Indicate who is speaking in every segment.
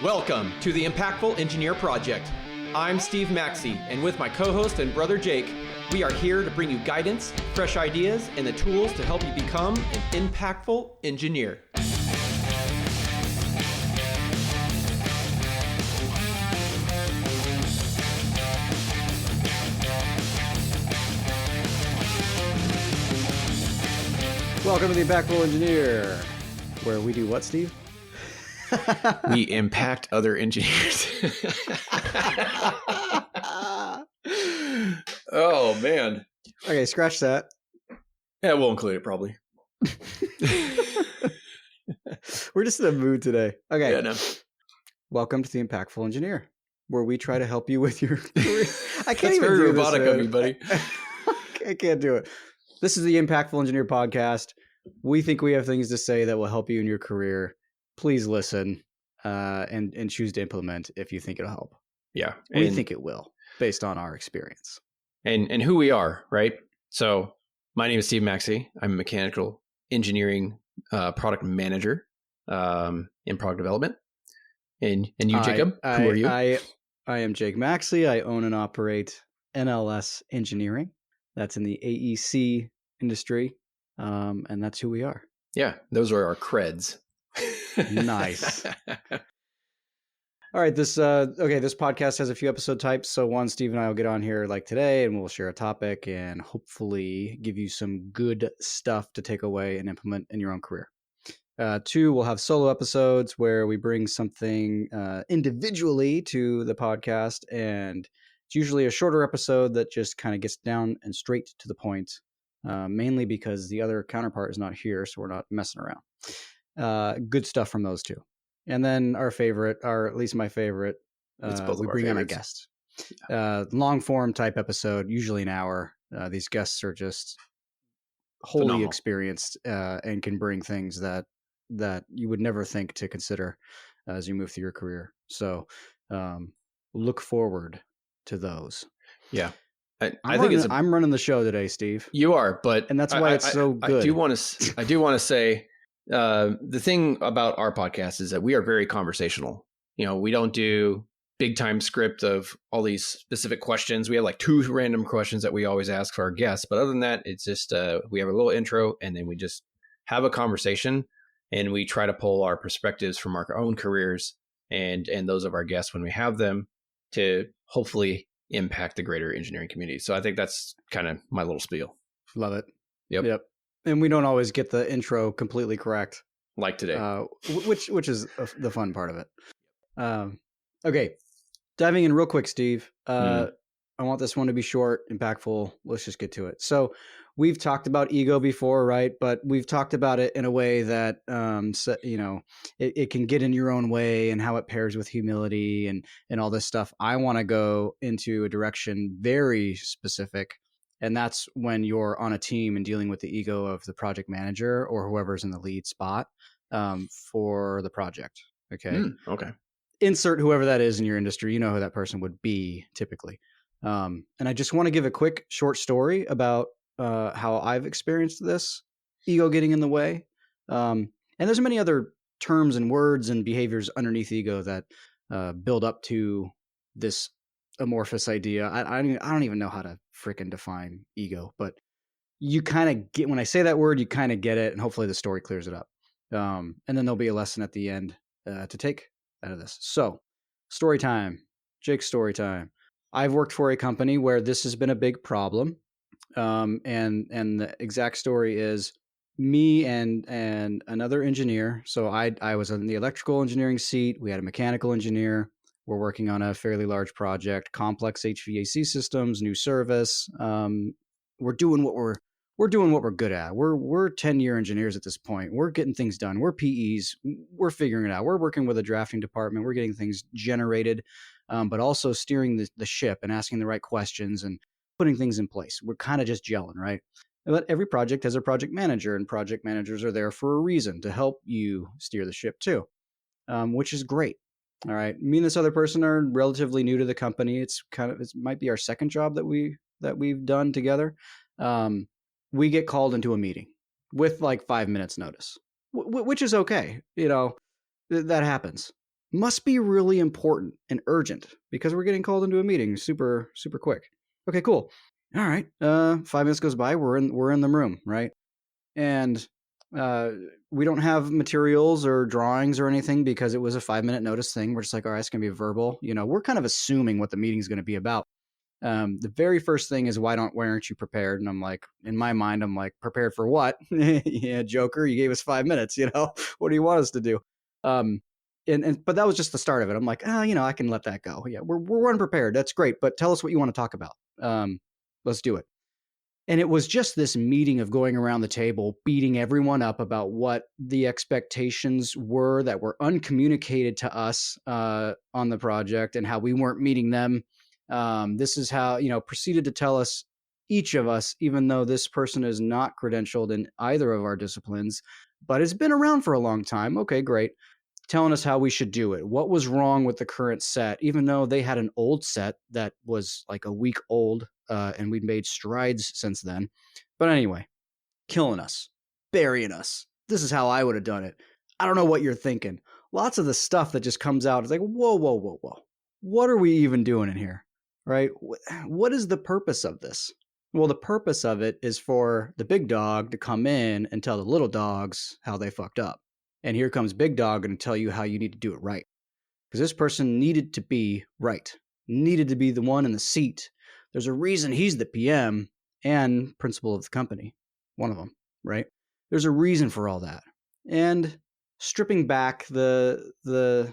Speaker 1: Welcome to the Impactful Engineer Project. I'm Steve Maxey, and with my co-host and brother Jake, we are here to bring you guidance, fresh ideas, and the tools to help you become an impactful engineer.
Speaker 2: Welcome to the Impactful Engineer, where we do what, Steve?
Speaker 1: We impact other engineers. Oh, man.
Speaker 2: Okay, scratch that.
Speaker 1: Yeah, we'll include it probably.
Speaker 2: We're just in a mood today. Okay.
Speaker 1: Yeah, no.
Speaker 2: Welcome to the Impactful Engineer, where we try to help you with your career. I can't
Speaker 1: That's
Speaker 2: even
Speaker 1: very
Speaker 2: do
Speaker 1: robotic
Speaker 2: this,
Speaker 1: of you, buddy.
Speaker 2: I can't do it. This is the Impactful Engineer podcast. We think we have things to say that will help you in your career. Please listen and choose to implement if you think it'll help.
Speaker 1: Yeah.
Speaker 2: We think it will, based on our experience.
Speaker 1: And who we are, right? So my name is Steve Maxey. I'm a mechanical engineering product manager in product development. And you, Jacob, who are you?
Speaker 2: I am Jake Maxey. I own and operate NLS Engineering. That's in the AEC industry. And that's who we are.
Speaker 1: Yeah, those are our creds.
Speaker 2: Nice. All right, this podcast has a few episode types. So one, Steve and I will get on here like today and we'll share a topic and hopefully give you some good stuff to take away and implement in your own career. Two, we'll have solo episodes where we bring something individually to the podcast, and it's usually a shorter episode that just kind of gets down and straight to the point, mainly because the other counterpart is not here, so we're not messing around. Good stuff from those two. And then our favorite, or at least my favorite, we bring on a guest. Long form type episode, usually an hour. These guests are just wholly
Speaker 1: phenomenal,
Speaker 2: experienced and can bring things that you would never think to consider as you move through your career. So look forward to those.
Speaker 1: Yeah.
Speaker 2: I'm running the show today, Steve.
Speaker 1: You are, and
Speaker 2: that's why it's so good.
Speaker 1: I do want to say the thing about our podcast is that we are very conversational. You know, we don't do big time script of all these specific questions. We have like 2 random questions that we always ask for our guests, but other than that, it's just we have a little intro and then we just have a conversation and we try to pull our perspectives from our own careers and those of our guests when we have them to hopefully impact the greater engineering community. So I think that's kind of my little spiel.
Speaker 2: Love it.
Speaker 1: Yep.
Speaker 2: And we don't always get the intro completely correct,
Speaker 1: like today,
Speaker 2: which is the fun part of it. Okay, diving in real quick, Steve. I want this one to be short, impactful. Let's just get to it. So we've talked about ego before, right? But we've talked about it in a way that, it can get in your own way and how it pairs with humility and all this stuff. I want to go into a direction very specific. And that's when you're on a team and dealing with the ego of the project manager or whoever's in the lead spot for the project. Okay.
Speaker 1: Okay.
Speaker 2: Insert whoever that is in your industry. You know who that person would be typically. And I just want to give a quick short story about how I've experienced this ego getting in the way. And there's many other terms and words and behaviors underneath ego that build up to this amorphous idea. I don't even know how to freaking define ego, but you kind of get, when I say that word, you kind of get it, and hopefully the story clears it up. And then there'll be a lesson at the end to take out of this. So, story time, Jake's story time. I've worked for a company where this has been a big problem, and the exact story is me and another engineer. So I was in the electrical engineering seat. We had a mechanical engineer. We're working on a fairly large project, complex HVAC systems, new service. We're doing what we're good at. We're 10-year engineers at this point. We're getting things done. We're PEs. We're figuring it out. We're working with a drafting department. We're getting things generated, but also steering the ship and asking the right questions and putting things in place. We're kind of just gelling, right? But every project has a project manager, and project managers are there for a reason, to help you steer the ship too, which is great. All right. Me and this other person are relatively new to the company. It might be our second job that we've done together. We get called into a meeting with like 5 minutes notice, which is okay. You know, that happens. Must be really important and urgent because we're getting called into a meeting super, super quick. Okay, cool. All right. 5 minutes goes by. We're in the room, right? And we don't have materials or drawings or anything because it was a 5-minute notice thing. We're just like, all right, it's going to be verbal. We're kind of assuming what the meeting's going to be about. The very first thing is, why aren't you prepared? And I'm like, in my mind, I'm like, prepared for what? Yeah, Joker, you gave us 5 minutes. What do you want us to do? But that was just the start of it. I'm like, I can let that go. Yeah, we're unprepared. That's great, but tell us what you want to talk about. Let's do it. And it was just this meeting of going around the table, beating everyone up about what the expectations were that were uncommunicated to us on the project and how we weren't meeting them. This is how, proceeded to tell us, each of us, even though this person is not credentialed in either of our disciplines, but has been around for a long time. Okay, great. Telling us how we should do it. What was wrong with the current set, even though they had an old set that was like a week old, and we'd made strides since then. But anyway, killing us, burying us. This is how I would have done it. I don't know what you're thinking. Lots of the stuff that just comes out is like, whoa, whoa, whoa, whoa. What are we even doing in here? Right? What is the purpose of this? Well, the purpose of it is for the big dog to come in and tell the little dogs how they fucked up. And here comes big dog and tell you how you need to do it right. Because this person needed to be right, needed to be the one in the seat. There's a reason he's the PM and principal of the company, one of them, right? There's a reason for all that. And stripping back the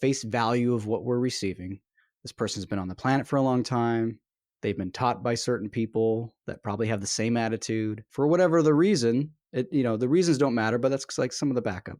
Speaker 2: face value of what we're receiving. This person's been on the planet for a long time. They've been taught by certain people that probably have the same attitude for whatever the reason. The reasons don't matter, but that's like some of the backup,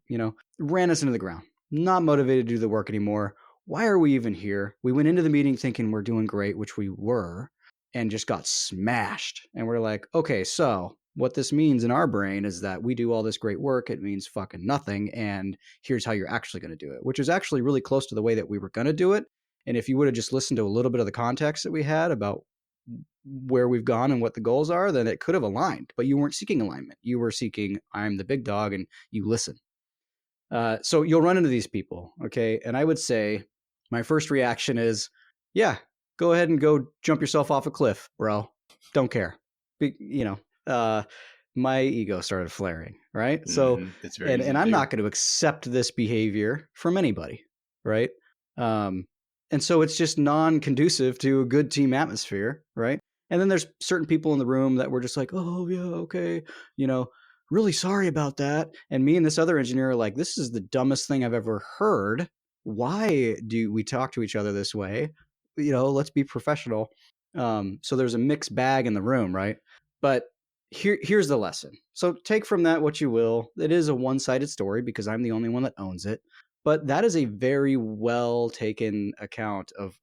Speaker 2: ran us into the ground. Not motivated to do the work anymore. Why are we even here? We went into the meeting thinking we're doing great, which we were, and just got smashed. And we're like, okay, so what this means in our brain is that we do all this great work. It means fucking nothing. And here's how you're actually going to do it, which is actually really close to the way that we were going to do it. And if you would have just listened to a little bit of the context that we had about where we've gone and what the goals are, then it could have aligned. But you weren't seeking alignment. You were seeking, I'm the big dog, and you listen. So you'll run into these people, okay? And I would say my first reaction is, yeah, go ahead and go jump yourself off a cliff, bro. Don't care. My ego started flaring, right? So,
Speaker 1: It's very easy
Speaker 2: and
Speaker 1: to
Speaker 2: I'm
Speaker 1: do.
Speaker 2: not going to accept this behavior from anybody, right? And so it's just non-conducive to a good team atmosphere, right? And then there's certain people in the room that were just like, oh, yeah, okay, really sorry about that. And me and this other engineer are like, this is the dumbest thing I've ever heard. Why do we talk to each other this way? Let's be professional. So there's a mixed bag in the room, right? But here's the lesson. So take from that what you will. It is a one-sided story because I'm the only one that owns it. But that is a very well taken account of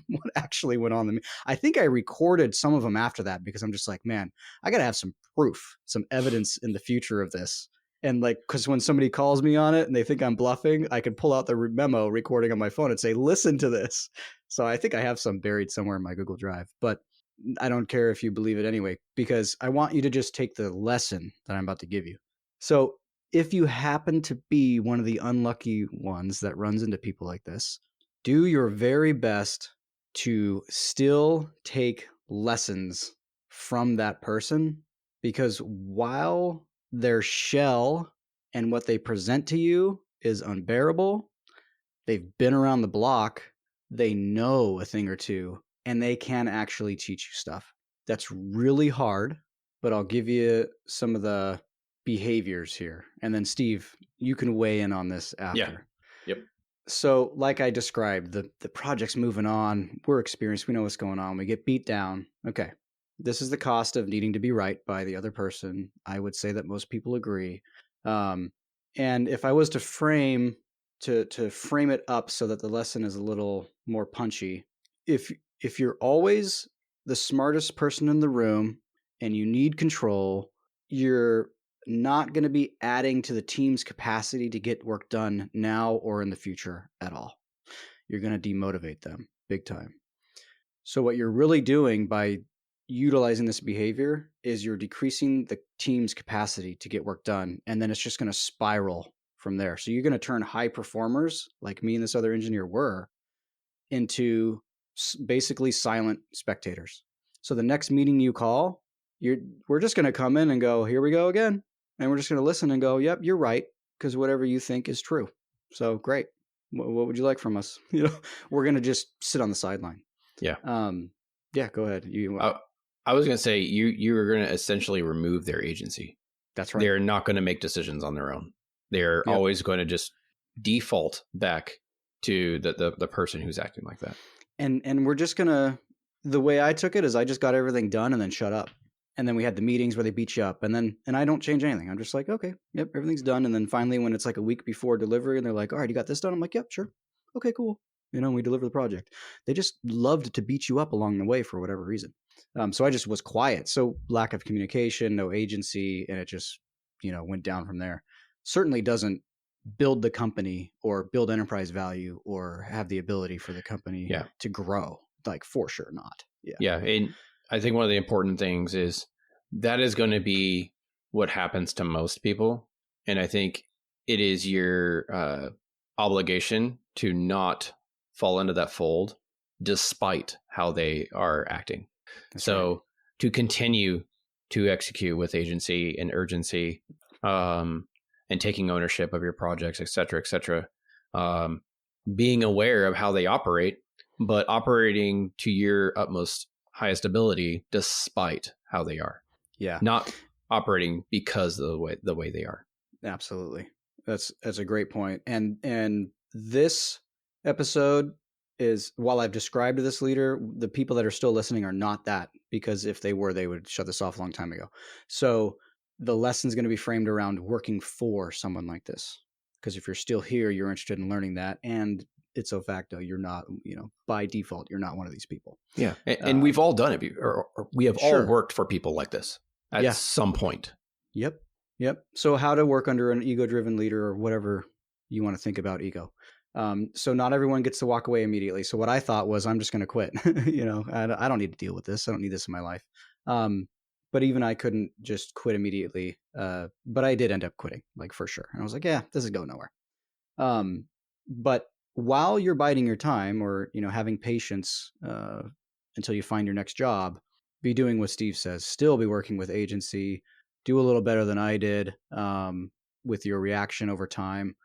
Speaker 2: what actually went on. I think I recorded some of them after that because I'm just like, man, I got to have some proof, some evidence in the future of this. And like, because when somebody calls me on it and they think I'm bluffing, I can pull out the memo recording on my phone and say, listen to this. So I think I have some buried somewhere in my Google Drive, but I don't care if you believe it anyway, because I want you to just take the lesson that I'm about to give you. So if you happen to be one of the unlucky ones that runs into people like this, do your very best to still take lessons from that person, because while their shell and what they present to you is unbearable, they've been around the block, they know a thing or two, and they can actually teach you stuff. That's really hard, but I'll give you some of the behaviors here. And then Steve, you can weigh in on this after.
Speaker 1: Yeah. Yep.
Speaker 2: So like I described, the project's moving on. We're experienced. We know what's going on. We get beat down. Okay. This is the cost of needing to be right by the other person. I would say that most people agree. And if I was to frame it up so that the lesson is a little more punchy, if you're always the smartest person in the room and you need control, you're not going to be adding to the team's capacity to get work done now or in the future at all. You're going to demotivate them big time. So what you're really doing by utilizing this behavior is you're decreasing the team's capacity to get work done, and then it's just going to spiral from there. So you're going to turn high performers like me and this other engineer were into basically silent spectators. So the next meeting you call, we're just going to come in and go, here we go again. And we're just going to listen and go, yep, you're right. Because whatever you think is true. So great. What would you like from us? We're going to just sit on the sideline.
Speaker 1: Yeah.
Speaker 2: Yeah, go ahead.
Speaker 1: I was going to say you are going to essentially remove their agency.
Speaker 2: That's right.
Speaker 1: They're not going to make decisions on their own. They're always going to just default back to the person who's acting like that.
Speaker 2: And we're just going to, the way I took it is I just got everything done and then shut up. And then we had the meetings where they beat you up, and I don't change anything. I'm just like, okay, yep, everything's done. And then finally, when it's like a week before delivery and they're like, all right, you got this done? I'm like, yep, sure. Okay, cool. We deliver the project. They just loved to beat you up along the way for whatever reason. So I just was quiet. So lack of communication, no agency, and it just, went down from there. Certainly doesn't build the company or build enterprise value or have the ability for the company to grow. Like, for sure not.
Speaker 1: Yeah. And I think one of the important things is that is going to be what happens to most people. And I think it is your obligation to not fall into that fold despite how they are acting. That's right. To continue to execute with agency and urgency, and taking ownership of your projects, et cetera, being aware of how they operate, but operating to your utmost highest ability despite how they are.
Speaker 2: Yeah.
Speaker 1: Not operating because of the way they are.
Speaker 2: Absolutely. That's a great point. And this episode is, while I've described this leader, the people that are still listening are not that, because if they were, they would shut this off a long time ago. So the lesson's going to be framed around working for someone like this. Because if you're still here, you're interested in learning that. And ipso facto, you're not, by default, you're not one of these people.
Speaker 1: Yeah. And we've all done it. Or we have all worked for people like this at some point.
Speaker 2: Yep. So how to work under an ego-driven leader, or whatever you want to think about ego. So not everyone gets to walk away immediately. So what I thought was, I'm just going to quit. I don't need to deal with this. I don't need this in my life. But even I couldn't just quit immediately. But I did end up quitting, like, for sure. And I was like, yeah, this is going nowhere. But while you're biding your time, or, having patience until you find your next job, be doing what Steve says. Still be working with agency. Do a little better than I did with your reaction over time.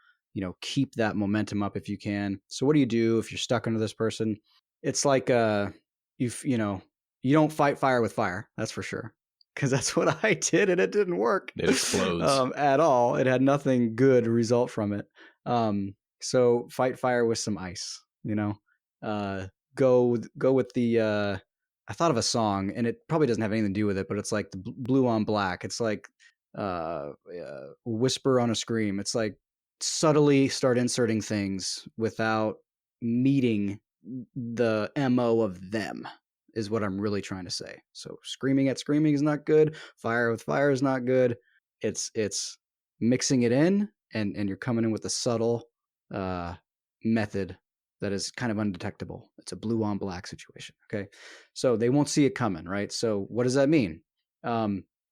Speaker 2: Keep that momentum up if you can. So what do you do if you're stuck under this person? It's like you don't fight fire with fire. That's for sure. Because that's what I did, and it didn't work.
Speaker 1: It explodes
Speaker 2: at all. It had nothing good result from it. So fight fire with some ice. Go with the. I thought of a song, and it probably doesn't have anything to do with it, but it's like the blue on black. It's like whisper on a scream. It's like subtly start inserting things without meeting the MO of them, is what I'm really trying to say. So screaming at screaming is not good. Fire with fire is not good. It's mixing it in, and you're coming in with a subtle method that is kind of undetectable. It's a blue on black situation. Okay. So they won't see it coming, right? So what does that mean?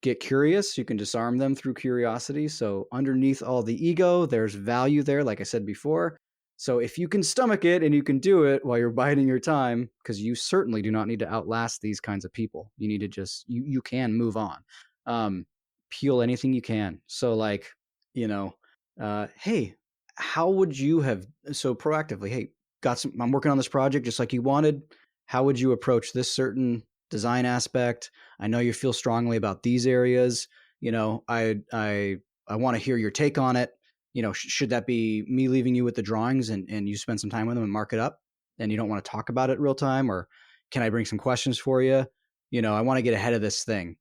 Speaker 2: Get curious. You can disarm them through curiosity. So underneath all the ego, there's value there, like I said before. So if you can stomach it and you can do it while you're biding your time, because you certainly do not need to outlast these kinds of people. You need to just, you can move on. Peel anything you can. So like, hey, how would you have, so proactively, hey, I'm working on this project just like you wanted. How would you approach this certain design aspect? I know you feel strongly about these areas. I want to hear your take on it. Should that be me leaving you with the drawings and you spend some time with them and mark it up, and you don't want to talk about it real time? Or can I bring some questions for you? I want to get ahead of this thing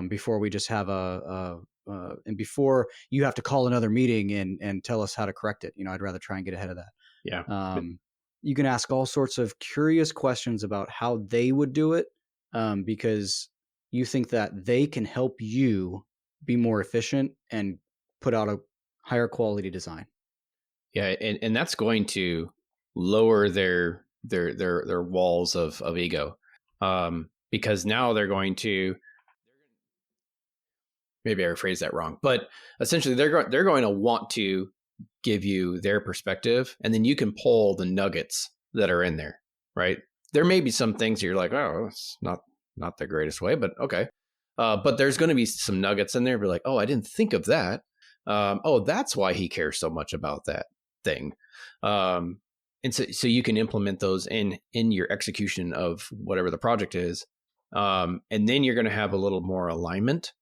Speaker 2: before we just have and before you have to call another meeting and tell us how to correct it. I'd rather try and get ahead of that.
Speaker 1: Yeah.
Speaker 2: You can ask all sorts of curious questions about how they would do it, because you think that they can help you be more efficient and put out a higher quality design.
Speaker 1: Yeah, and that's going to lower their walls of ego, because now they're going to, maybe I rephrased that wrong, but essentially they're going to want to give you their perspective, and then you can pull the nuggets that are in there, right? There may be some things you're like, oh, it's not the greatest way, but okay. But there's going to be some nuggets in there. Be like, oh, I didn't think of that. Oh, that's why he cares so much about that thing. And so you can implement those in your execution of whatever the project is. And then you're going to have a little more alignment,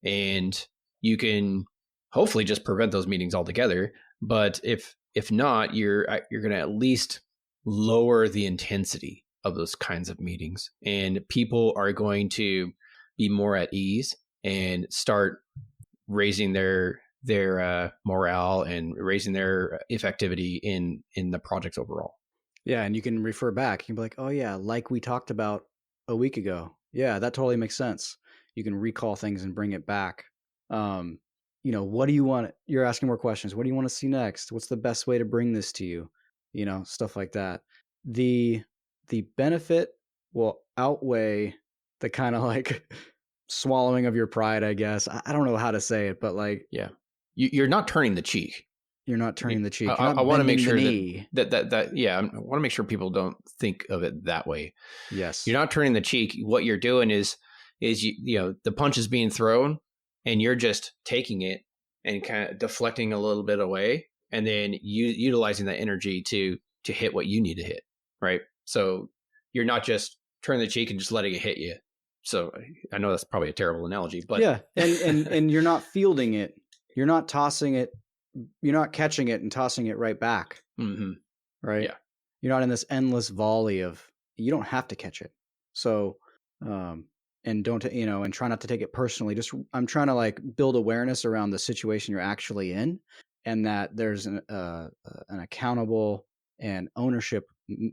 Speaker 1: and you can hopefully just prevent those meetings altogether. But if not, you're going to at least lower the intensity of those kinds of meetings, and people are going to be more at ease and start raising their morale and raising their effectivity in the projects overall.
Speaker 2: Yeah, and you can refer back. You can be like, oh yeah, like we talked about a week ago. Yeah, that totally makes sense. You can recall things and bring it back. What do you want? You're asking more questions. What do you want to see next? What's the best way to bring this to you? Stuff like that. The benefit will outweigh the kind of like swallowing of your pride, I guess. I don't know how to say it, but like,
Speaker 1: yeah, you're not turning the cheek.
Speaker 2: You're not turning the cheek.
Speaker 1: I want to make sure that yeah, I want to make sure people don't think of it that way.
Speaker 2: Yes,
Speaker 1: you're not turning the cheek. What you're doing is the punch is being thrown, and you're just taking it and kind of deflecting a little bit away, and then utilizing that energy to hit what you need to hit, right? So you're not just turning the cheek and just letting it hit you. So I know that's probably a terrible analogy, but
Speaker 2: yeah, and you're not fielding it. You're not tossing it. You're not catching it and tossing it right back.
Speaker 1: Mm-hmm.
Speaker 2: Right.
Speaker 1: Yeah.
Speaker 2: You're not in this endless volley of, you don't have to catch it. So, and don't, and try not to take it personally. I'm trying to like build awareness around the situation you're actually in, and that there's an accountable and ownership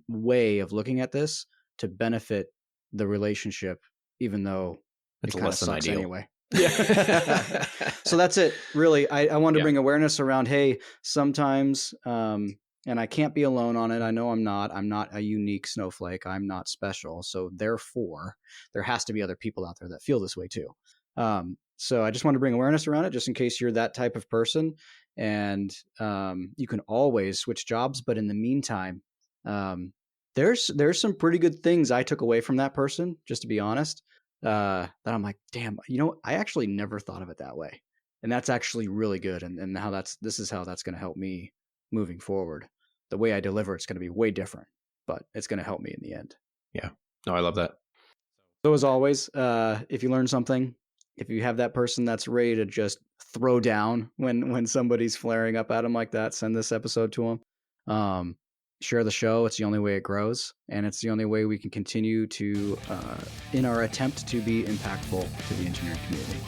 Speaker 2: way of looking at this to benefit the relationship, even though
Speaker 1: it's
Speaker 2: it kind of
Speaker 1: less than
Speaker 2: sucks
Speaker 1: ideal
Speaker 2: anyway. Yeah. So that's it. Really, I wanted to bring awareness around, hey, sometimes, and I can't be alone on it. I know I'm not a unique snowflake. I'm not special. So therefore, there has to be other people out there that feel this way too. So I just want to bring awareness around it, just in case you're that type of person. And you can always switch jobs. But in the meantime, there's some pretty good things I took away from that person, just to be honest. That I'm like, damn, I actually never thought of it that way. And that's actually really good. And this is how that's going to help me moving forward. The way I deliver, it's going to be way different, but it's going to help me in the end.
Speaker 1: Yeah. No, I love that.
Speaker 2: So as always, if you learn something, if you have that person that's ready to just throw down when somebody's flaring up at them like that, send this episode to them. Share the show. It's the only way it grows, and it's the only way we can continue to, in our attempt to be impactful to the engineering community.